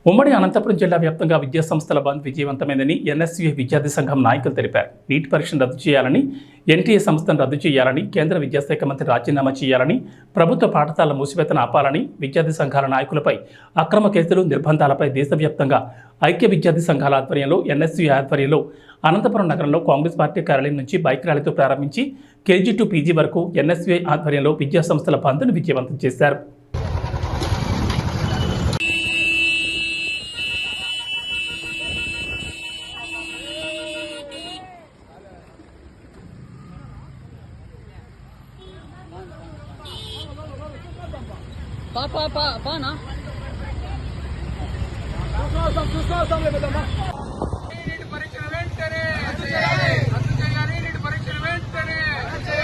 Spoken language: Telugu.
ఉమ్మడి అనంతపురం జిల్లా వ్యాప్తంగా విద్యాసంస్థల బంద్ విజయవంతమైందని ఎన్ఎస్యుఐ విద్యార్థి సంఘం నాయకులు తెలిపారు. నీట్ పరీక్షను రద్దు చేయాలని, ఎన్టీఏ సంస్థను రద్దు చేయాలని, కేంద్ర విద్యాశాఖ మంత్రి రాజీనామా చేయాలని, ప్రభుత్వ పాఠశాలల మూసివేతను ఆపాలని, విద్యార్థి సంఘాల నాయకులపై అక్రమ కేసులు, నిర్బంధాలపై దేశవ్యాప్తంగా ఐక్య విద్యార్థి సంఘాల ఆధ్వర్యంలో ఎన్ఎస్యుఐ ఆధ్వర్యంలో అనంతపురం నగరంలో కాంగ్రెస్ పార్టీ కార్యాలయం నుంచి బైక్ ర్యాలీతో ప్రారంభించి కేజీ టు పీజీ వరకు ఎన్ఎస్యుఐ ఆధ్వర్యంలో విద్యాసంస్థల బంద్ను విజయవంతం చేశారు. పానా పరీక్షలు వెంటనే రద్దు చేయాలి, పరీక్షలు వెంటనే జై